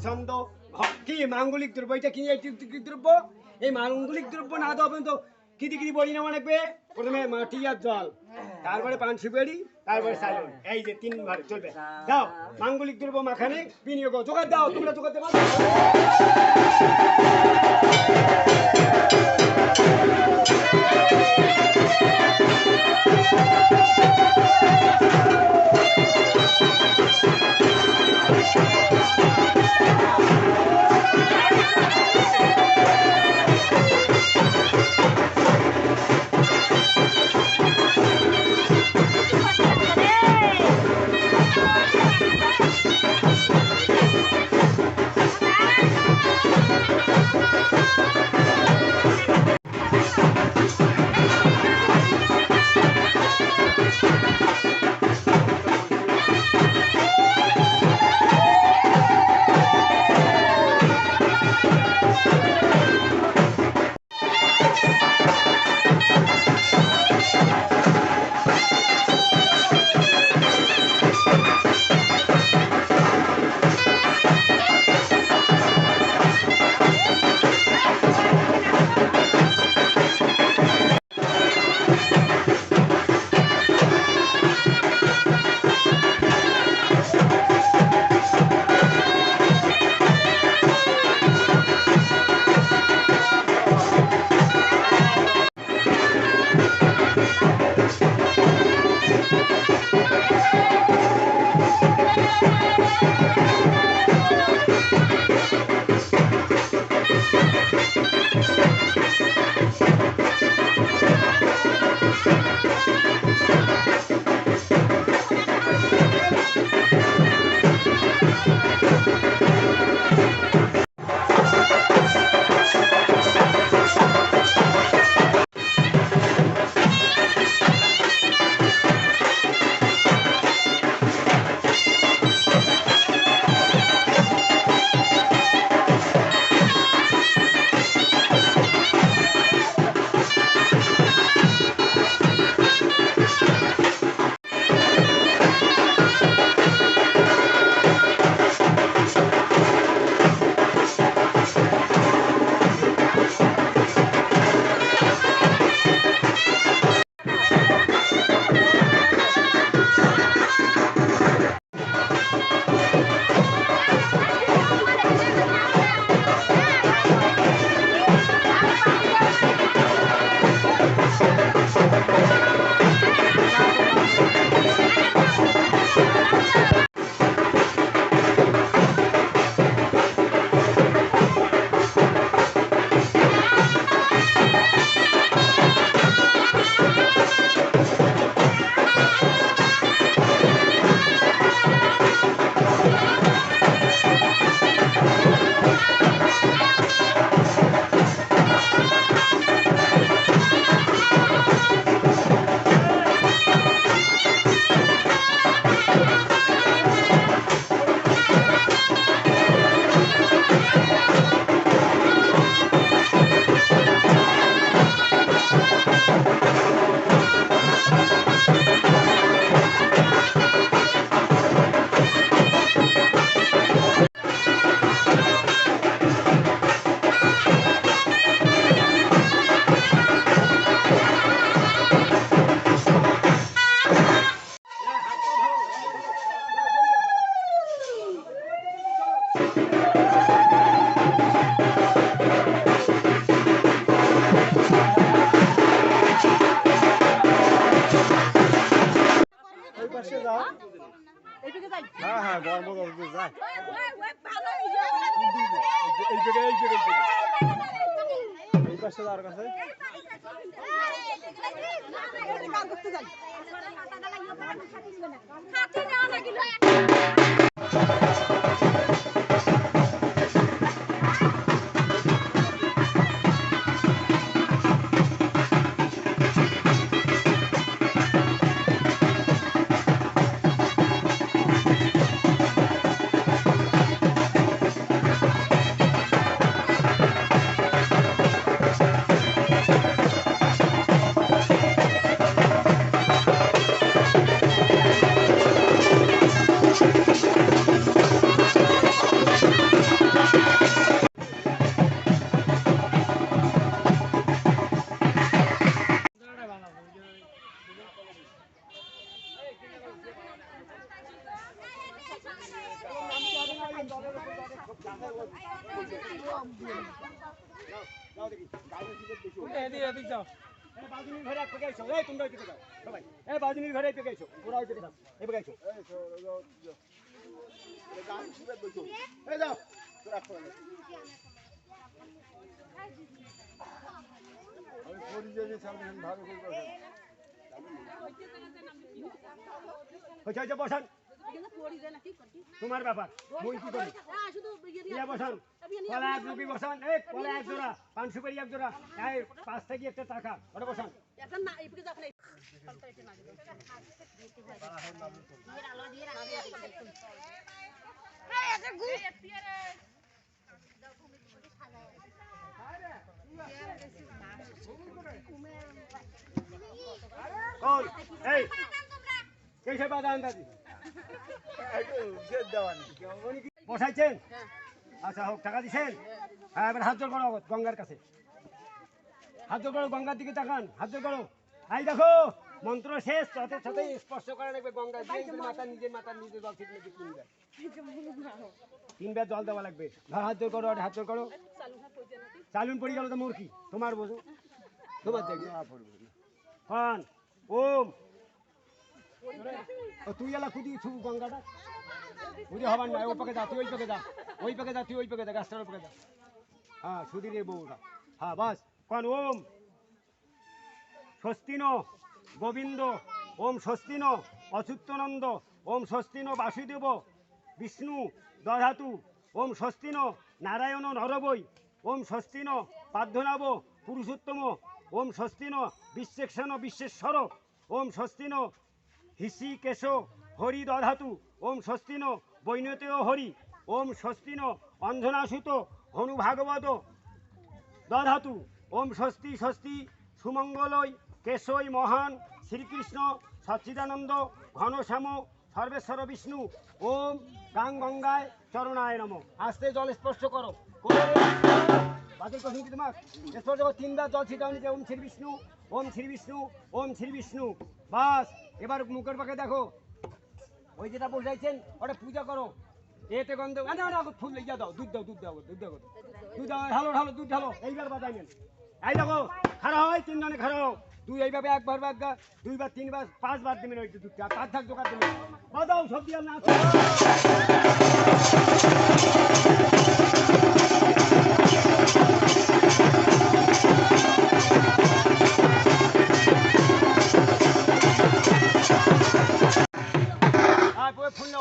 ছন্দ কি মাঙ্গলিক দ্রব্য এটা কি দ্রব্য এই মাঙ্গলিক দ্রব্য না দেওয়া পর্যন্ত কিরি বড়ি নেওয়া লাগবে প্রথমে মাটি আর জল তারপরে পান সুপারি তারপরে সাইলেন এই যে তিনবার চলবে দাও মাঙ্গলিক দ্রব্য মাখানে বিনিয়োগ জোগাড় দাও তোমরা জোগাড় দেবা হ্যাঁ হ্যাঁ গরম যায় এই পাশে আর কাছে বসান জলের উপর জলের সব জায়গায় যাও দেখি গাড়ি সিটে দেখো এদিক যাও এই বাজুনির ঘরে একটু গেছো এই তোমরা ওইদিকে যাও সবাই এই বাজুনির ঘরে একটু গেছো ওরা ওইদিকে যাও এই গেছো এই গাড়ি সিটে দেখো এই যাও তোরা করে আমি পরিচয় সামনে ভালো করে বসেন হচ্ছে বসান তোমার ব্যাপার মই কি করি ইয়া বসান কলা এক রুপি বসান এই কলা এক জোড়া পান সুপারি এক জোড়া এই 5 থেকে একটা টাকা ওটা বসান কোন এই কেসে বাধা আন্দাজি বসাইছেন আচ্ছা হোক টাকা দিছেন হ্যাঁ এবার হাত জোর করো গঙ্গার কাছে হাত জোর করো গঙ্গার দিকে তাকান হাত জোর করো এই দেখো মন্ত্র শেষ সাথে সাথে স্পর্শ করা লাগবে গঙ্গার মাথা নিজের জল ছিটলে 3 বার জল দেওয়া লাগবে হাত জোর করো হাত জোর করো চালুন পড়ে গেল তো মূর্খি তোমার বোঝো তোমার দেখবে কন ওম তুই এলা খুদি ছুবু গঙ্গাটা খুদি হবার না ওই পাকে যা তুই ওই পাকে যা ওই পাকে যা তুই ওই পাকে যা গাছটার পাকে যা হ্যাঁ সুধীরের বউটা হ্যাঁ বাস কন ওম স্বস্তিন গোবিন্দ ওম স্বস্তিন অচ্যুতানন্দ ওম স্বস্তিন বাসুদেব বিষ্ণু দধাতু ওম স্বস্তিন নারায়ণ নরবৈ ওম স্বস্তিন পার্থনাভ পুরুষোত্তম ওম স্বস্তিন বিশ্বেক্ষণ বিশ্বেশ্বর ওম স্বস্তিন হিষিকেশ হরি দধাতু ওম স্বস্তিন বৈনতেয় হরি ওম স্বস্তিন অন্ধনাসুত হনু ভাগবত দধাতু ওম স্বস্তি স্বস্তি সুমঙ্গলয় কেশয় মহান শ্রীকৃষ্ণ সচ্চিদানন্দ ঘনশ্যাম সর্বেশ্বর বিষ্ণু ওম গাং গঙ্গায় চরণায় নম আস্তে জল স্পর্শ করো বাদল কথা কি তোমার স্পর্শ করো 3 বার জল ছিটাও নিচে ওম শ্রী বিষ্ণু ওম শ্রী বিষ্ণু ওম শ্রী বিষ্ণু বাস এবার মুখের পাখে দেখো ওই যেটা বসাইছেন ওটা পূজা করো এতে গন্ধ না ফুল লেগে দাও দুধ দাও দুধ দাও দুধ দাও দুধ দাও ঢালো ঢালো দুধ ঢালো এইবার বাজাইবেন এই দেখো খাড়া হয় 3 জনে খাড়া হোক তুই এইভাবে একবার 2 বার 3 বার 5 বার দিবেন ওই দুধটা কাজ থাক দোকান দিবেন বাজাও সব দিয়ে না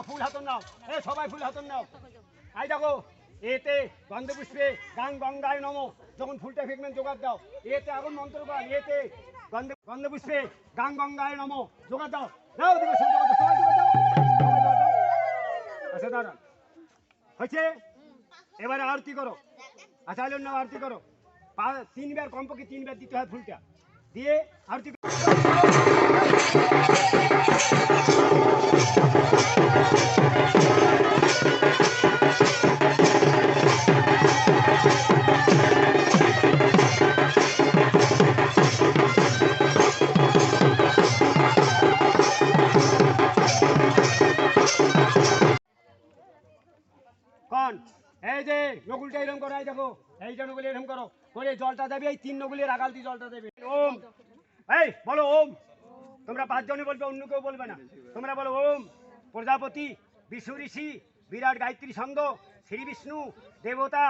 ফুল হাতন নাও এ সবাই ফুল হাতন নাও আই দেখো এতে গন্ধ পুষ্পে গাং গঙ্গায় নম যখন ফুলটা ফেকবেন জোগাড় দাও এতে আগুন মন্ত্র গান এতে গন্ধ পুষ্পে গাং গঙ্গায় নম জোগাড় দাও দাও দেখো সবাই জোগাড় দাও আচ্ছা দাঁড়ান হয়েছে এবারে আরতি করো আচ্ছা আলোর নাম আরতি করো 3 বার কমপক্ষে 3 বার দিতে হয় ফুলটা দিয়ে আরতি কন এই যে নকুলটা এরকম করো এই দেখো এইটা নকুল এরকম করো করে জলটা দেবে এই 3 নকুলের আগাল দিয়ে জলটা দেবে ওম এই বলো ওম তোমরা 5 জনে বলবে অন্য কেউ বলবে না তোমরা বলো ওম প্রজাপতি বিষ্ণু ঋষি বিরাট গায়ত্রী ছন্দ শ্রী বিষ্ণু দেবতা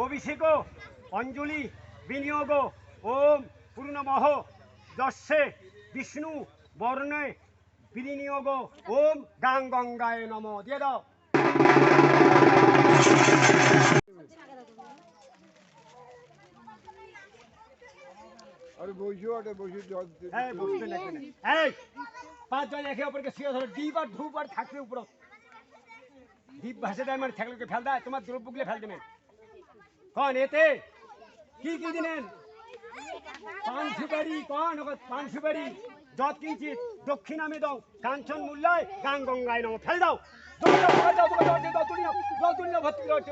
অভিষেক অঞ্জলি বিনিয়োগ ওম পূর্ণমহ যস্যে বিষ্ণু বর্ণে বিনিয়োগ ওম গাং গঙ্গায় নম দিয়ে দাও আরে বসিও আরে বসি জল এই বসতে লাগবে না এই 5 জন একে অপরকে শুয়ে ধরো ডিপ আর ধূপ আর থাকবে উপর ডিপ ভাসে দেয় মানে থাকলে ফেল দেয় তোমার দ্রব্যগুলো ফেল দেবেন কোন এতে কি কি দিলেন পান সুপারি কোন পান সুপারি যত কিঞ্চিত দক্ষিণামে দাও কাঞ্চন মূল্যায় গাং গঙ্গায় নম ফেল দাও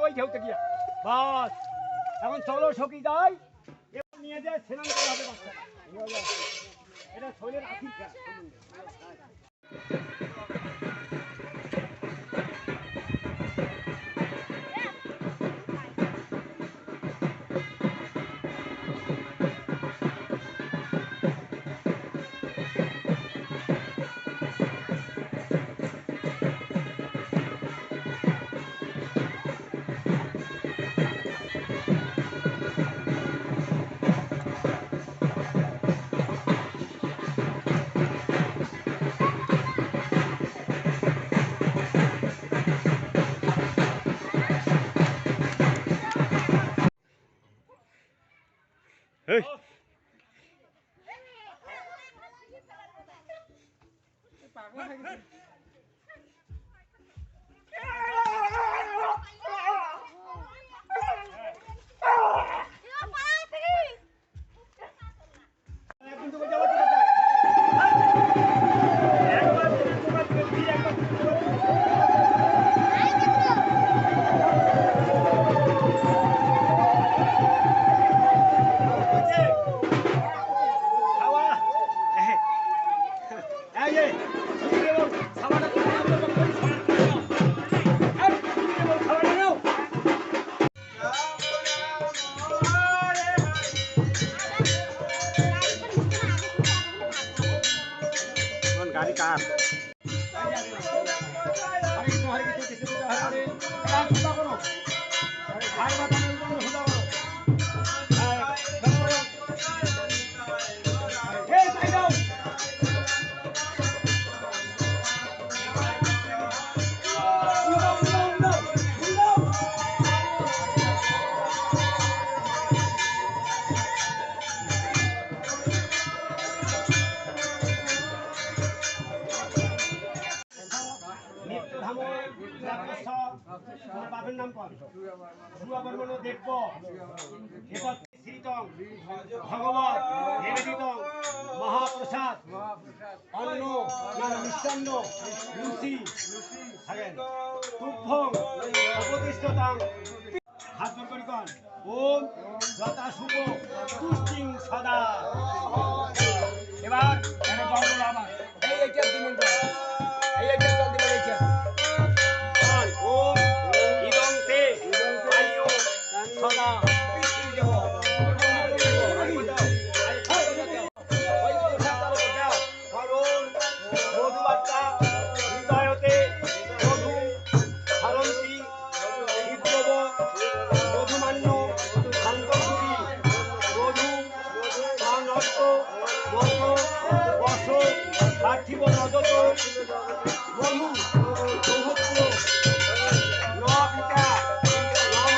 ওই ঢেউতে গিয়া বাস এখন চলো সখী যাই এবার নিয়ে যায় স্নান করা হবে বাচ্চারা এটা শরীরের আশীর্বাদ একদম তো যাবো তো একবার দুবার দিবি একবার খাওয়া এই যে খাওয়াটা তো খাওয়াটা নাও কোন গাড়ি কার হরে কৃষ্ণ হরে কৃষ্ণ কৃষ্ণ কৃষ্ণ হরে হরে রাম সদা করো ভাই মাতা নেই সদা করো এই তাই দাও নিত্যধাম তোমার বাপের নাম কর সুয়া বর্মণ দেব্য হেপত শ্রীতং ভগবত নিবেদিতং মহাপ্রসাদ অন্ন না মিষ্টান্ন লুচি থাকেন তুভ্যং উপদিষ্টতাং হাত জোর করি কন ওম যথা শুভ তুষ্টিং সদা এবার এখানে জল দেবো আবার এইটা দিবেন এইটা জল দিবেন এইটা ওম ইদং তে পানীয় সদা পিতৃ দেব মধুবার্তা হৃদয়তে মধু হরন্তি হৃদব মধুমান্য শান্তসুখী মধু অনর্ত মত বস পার্থিব নদত মধু সৌহত্য ন পিতা ন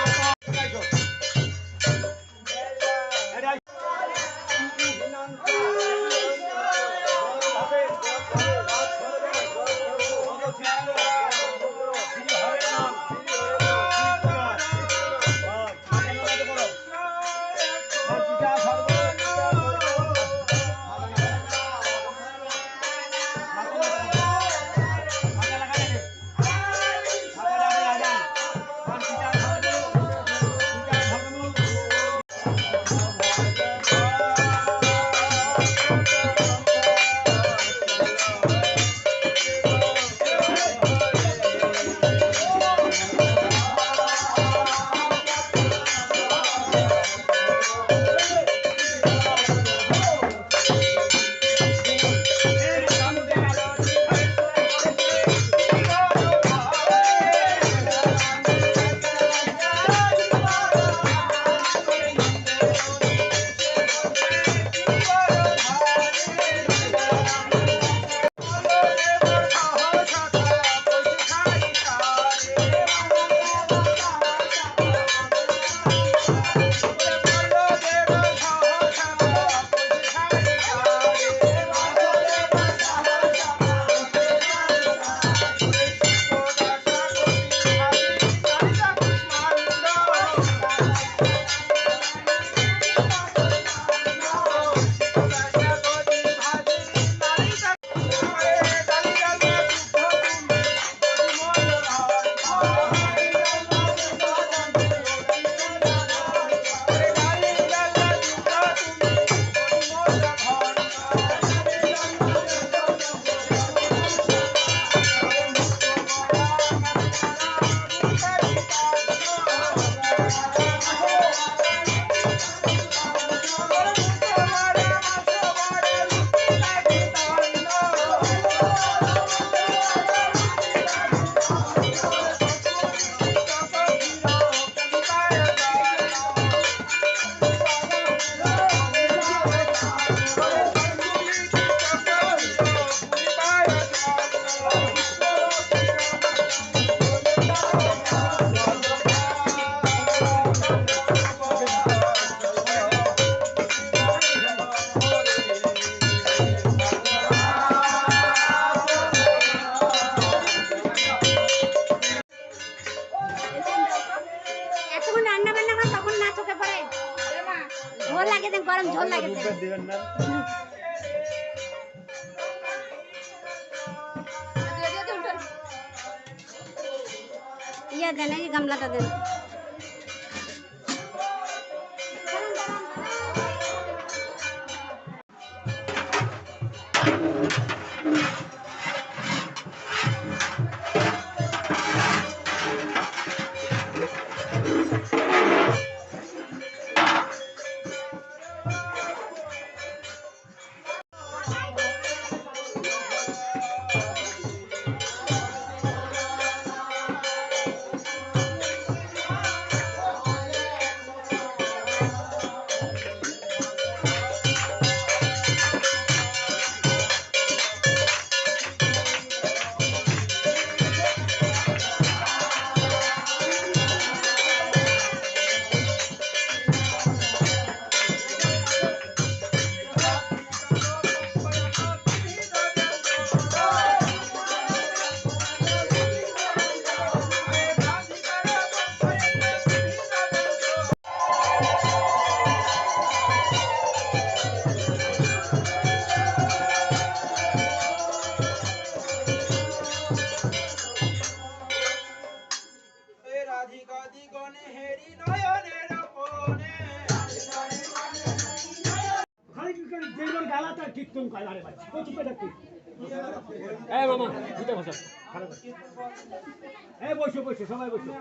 দিবেন না ইয়া দেন এই গামলাটা দেন খালি কি করে যেগুলো গালা তার কীর্তন করে আরে ভাই ও চুপে থাকতি এই মামা দিতে বসো এই বসো বসো সবাই বসো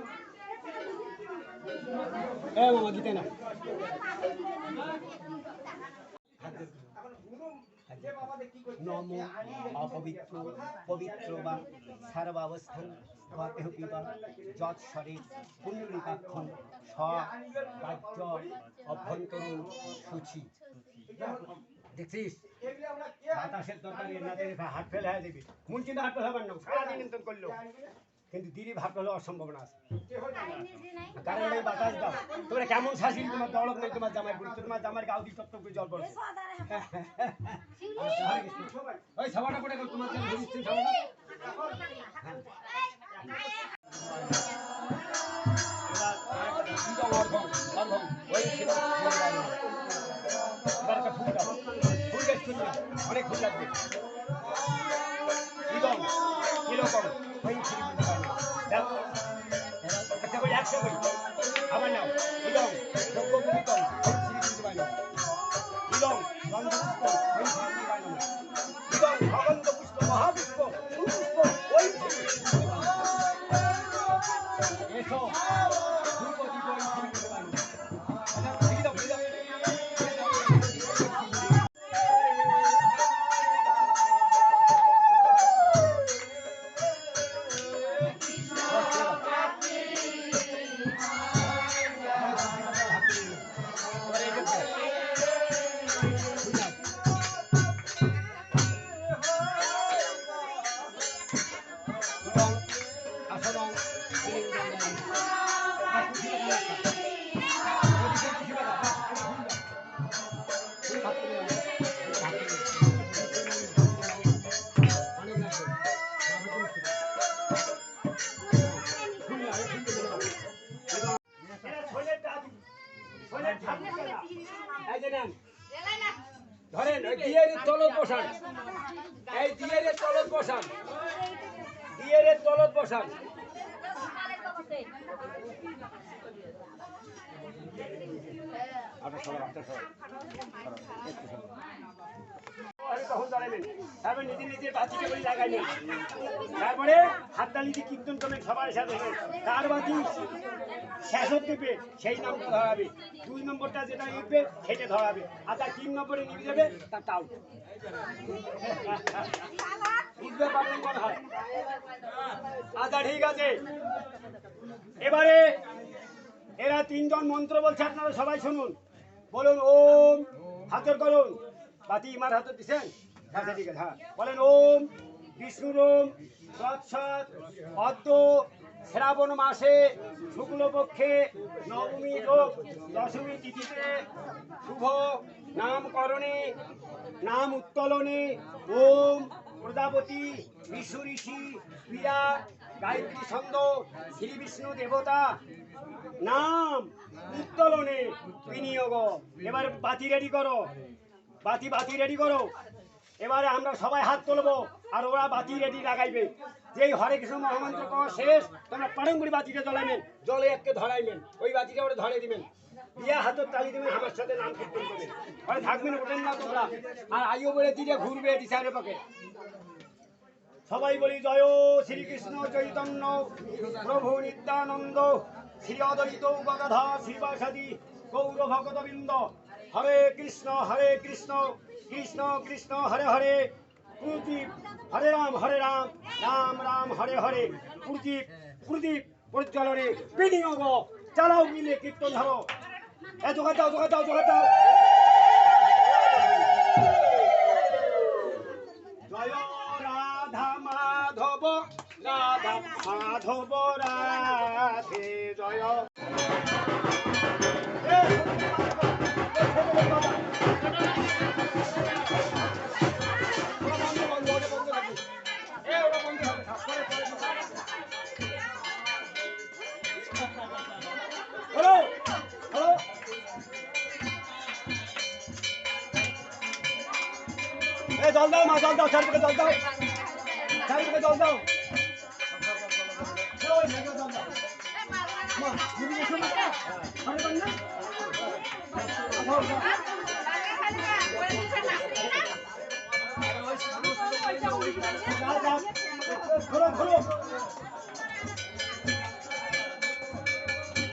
এই মামা দিতে না নম অপবিত্র পবিত্র বা সর্বাবস্থান বাতেহ পিবা যৎস্বরে পুণ্ডরিকাক্ষণ রাজ্য অভ্যন্তরীণ সূচি দেখছিস বাতাসের দরকার না দেখে হাট ফেলে হয়ে যাবি মন কিন্তু হাট ফেলে হবার না সারাদিন নিয়ন্ত্রণ করলো কিন্তু দিদি ভাব হলে অসম্ভাবনা আছে কারণ এই বাতাস দাও তোমরা কেমন শাসিল তোমার দৌলত নেই তোমার জামাই বুড়ি তোমার জামার গাও দিয়ে টপ করে জল পড়ছে ওই সবাটা করে তোমার জন্য ধরিস সবাটা অনেক ফুল লাগবে কিরকম ওই আচ্ছা ভাই একশো ভাই আবার নাও ইলং যোগ্য ভূমিকম ইলং গন্ধপুষ্প ওই ইলং ভগন্ত পুষ্প মহাপুষ্প সুপুষ্প ওই এসো ধ্রুপদী ওই ধরেন ওই দিয়ের তলত বসান এই দিয়ের তলত বসান দিয়ের তলত বসান তারপরে নিজে নিজে বাতিকে বলে লাগাইলেন তারপরে হাততালি দিয়ে কীর্তন করবেন সবার সাথে তার বাতি শেষ দেবে সেই নামটা ধরাবে 2 নম্বরটা যেটা লিখবে সেটা ধরাবে আর তার 3 নম্বরে নিয়ে যাবে তার টাউ বুঝতে পারলেন মনে হয় আচ্ছা ঠিক আছে এবারে এরা 3 জন মন্ত্র বলছে আপনারা সবাই শুনুন বলুন ওম হাতের করুন বাতি ইমার হাতে দিচ্ছেন আচ্ছা ঠিক আছে হ্যাঁ বলেন ওম বিষ্ণুরোম তৎসৎ অদ্য শ্রাবণ মাসে শুক্লপক্ষে নবমী যোগ দশমী তিথিতে শুভ নামকরণে নাম উত্তোলনে ওম প্রজাপতি বিষ্ণু ঋষি বিরাট গায়ত্রী ছন্দ শ্রী বিষ্ণু দেবতা নাম উত্তোলনে বিনিয়োগ এবার বাতি রেডি করো বাতি বাতি রেডি করো। এবারে আমরা সবাই হাত তুলবো আর ওরা বাতি রেডি লাগাইবে। যেই হরে কৃষ্ণ মহামন্ত্র কওয়া শেষ তোমরা পারঙ্গুড়ি বাতিটা জ্বলাইবেন, জলে এককে ধরাইবেন, ওই বাতিটা ওরা ধরে দিবেন, দিয়ে হাতের তালি দিবেন, আমার সাথে নাম কীর্তন করবেন। ওরা থাকবেন, ওঠেন না তোমরা। আর আইও বলে দিলে ঘুরবে দিশারে পক্ষে। সবাই বলি জয় শ্রীকৃষ্ণ চৈতন্য প্রভু নিত্যানন্দ শ্রী অদ্বৈত গদাধর শ্রীবাসাদি গৌর ভগতবৃন্দ। হরে কৃষ্ণ কৃষ্ণ কৃষ্ণ হরে হরে প্রদীপ, হরে রাম রাম রাম হরে হরে। প্রদীপ প্রদীপ প্রজ্বলনে বিনিয়োগ চালাও মিলে কীর্তন ধরো। এ জোগাড় দাও জোগাড় দাও জোগাড় দাও। জয় রাধা মাধব রাধা মাধব রাধে জয়। হ্যালো হ্যালো এ জল দাও মা, জল দাও, চারিদিকে জল দাও, চারিদিকে জল দাও। খোলো খোলো